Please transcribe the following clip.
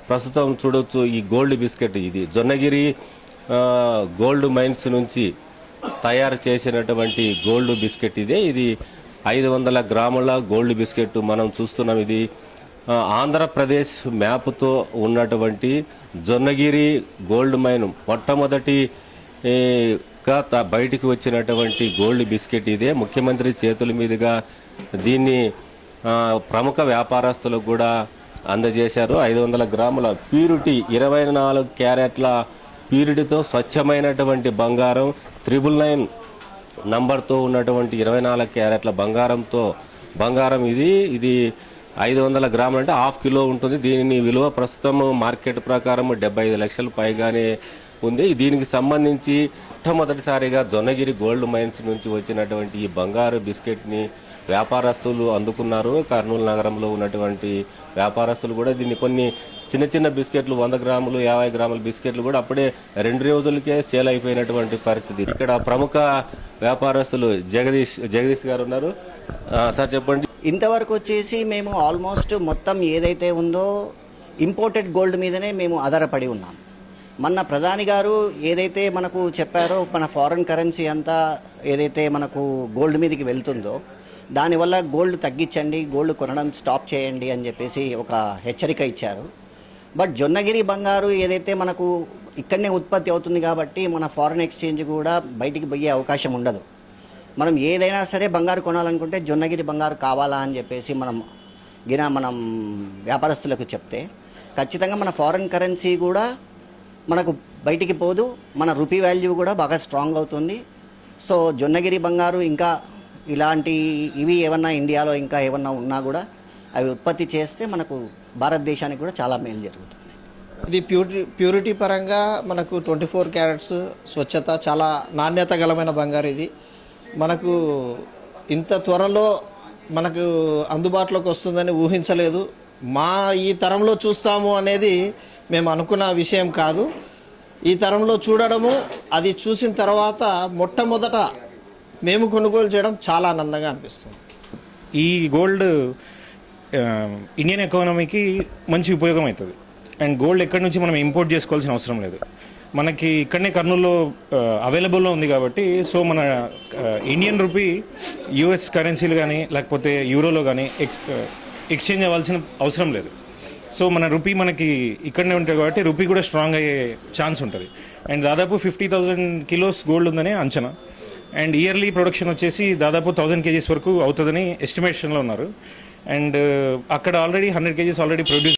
ప్రస్తుతం చూడొచ్చు ఈ గోల్డ్ బిస్కెట్, ఇది జొన్నగిరి గోల్డ్ మైన్స్ నుంచి తయారు చేసినటువంటి గోల్డ్ బిస్కెట్ ఇదే. ఇది 500 గ్రాముల గోల్డ్ బిస్కెట్ మనం చూస్తున్నాం. ఇది ఆంధ్రప్రదేశ్ మ్యాప్తో ఉన్నటువంటి జొన్నగిరి గోల్డ్ మైన్ మొట్టమొదటి బయటికి వచ్చినటువంటి గోల్డ్ బిస్కెట్ ఇదే. ముఖ్యమంత్రి చేతుల మీదుగా దీన్ని ప్రముఖ వ్యాపారస్తులకు కూడా అందజేశారు. 500 గ్రాముల ప్యూరిటీ, 24 క్యారెట్ల ప్యూరిటీతో స్వచ్ఛమైనటువంటి బంగారం, 999 నంబర్తో ఉన్నటువంటి 24 క్యారెట్ల బంగారం ఇది 500 గ్రాములు అంటే హాఫ్ కిలో ఉంటుంది. దీని విలువ ప్రస్తుతం మార్కెట్ ప్రకారం 75 లక్షలు పైగానే ఉంది. దీనికి సంబంధించి మొట్టమొదటిసారిగా జొన్నగిరి గోల్డ్ మైన్స్ నుంచి వచ్చినటువంటి ఈ బంగారు బిస్కెట్ని వ్యాపారస్తులు అందుకున్నారు. కర్నూలు నగరంలో ఉన్నటువంటి వ్యాపారస్తులు కూడా దీన్ని కొన్ని చిన్న చిన్న బిస్కెట్లు 100 గ్రాములు 50 గ్రాముల బిస్కెట్లు కూడా అప్పుడే 2 రోజులకే సేల్ అయిపోయినటువంటి పరిస్థితి. ఇక్కడ ప్రముఖ వ్యాపారస్తులు జగదీష్ గారు ఉన్నారు. సార్ చెప్పండి. ఇంతవరకు వచ్చేసి మేము ఆల్మోస్ట్ మొత్తం ఏదైతే ఉందో ఇంపోర్టెడ్ గోల్డ్ మీదనే మేము ఆధారపడి ఉన్నాం. మొన్న ప్రధాని గారు ఏదైతే మనకు చెప్పారో, మన ఫారెన్ కరెన్సీ అంతా ఏదైతే మనకు గోల్డ్ మీదకి వెళ్తుందో దానివల్ల గోల్డ్ తగ్గించండి, గోల్డ్ కొనడం స్టాప్ చేయండి అని చెప్పేసి ఒక హెచ్చరిక ఇచ్చారు. బట్ జొన్నగిరి బంగారు ఏదైతే మనకు ఇక్కడనే ఉత్పత్తి అవుతుంది కాబట్టి మన ఫారెన్ ఎక్స్చేంజ్ కూడా బయటికి పోయే అవకాశం ఉండదు. మనం ఏదైనా సరే బంగారు కొనాలనుకుంటే జొన్నగిరి బంగారు కావాలా అని చెప్పేసి మనం వ్యాపారస్తులకు చెప్తే ఖచ్చితంగా మన ఫారెన్ కరెన్సీ కూడా మనకు బయటికి పోదు, మన రూపీ వాల్యూ కూడా బాగా స్ట్రాంగ్ అవుతుంది. సో జొన్నగిరి బంగారు ఇంకా ఇలాంటి ఇవి ఏమన్నా ఇండియాలో ఇంకా ఏమన్నా ఉన్నా కూడా అవి ఉత్పత్తి చేస్తే మనకు భారతదేశానికి కూడా చాలా మేలు జరుగుతుంది. ఇది ప్యూరిటీ పరంగా మనకు 24 క్యారెట్స్ స్వచ్ఛత, చాలా నాణ్యత గలమైన బంగారు. ఇది మనకు ఇంత త్వరలో మనకు అందుబాటులోకి వస్తుందని ఊహించలేదు. ఈ తరంలో చూస్తాము అనేది మేము అనుకున్న విషయం కాదు. ఈ తరంలో చూడడము, అది చూసిన తర్వాత మొట్టమొదట మేము కొనుగోలు చేయడం చాలా ఆనందంగా అనిపిస్తుంది. ఈ గోల్డ్ ఇండియన్ ఎకానమీకి మంచి ఉపయోగం అవుతుంది. అండ్ గోల్డ్ ఎక్కడి నుంచి మనం ఇంపోర్ట్ చేసుకోవాల్సిన అవసరం లేదు, మనకి ఇక్కడనే కర్నూలులో అవైలబుల్లో ఉంది కాబట్టి. సో మన ఇండియన్ రూపీ యూఎస్ కరెన్సీలు కానీ లేకపోతే యూరోలో కానీ ఎక్స్చేంజ్ అవ్వాల్సిన అవసరం లేదు. సో మన రూపీ మనకి ఇక్కడనే ఉంటుంది కాబట్టి రూపీ కూడా స్ట్రాంగ్ అయ్యే ఛాన్స్ ఉంటుంది. అండ్ దాదాపు 50,000 కిలోస్ గోల్డ్ ఉందని అంచనా. అండ్ ఇయర్లీ ప్రొడక్షన్ వచ్చేసి దాదాపు 1000 kgs వరకు అవుతుందని ఎస్టిమేషన్లో ఉన్నారు. అండ్ అక్కడ ఆల్రెడీ 100 kgs ఆల్రెడీ ప్రొడ్యూస్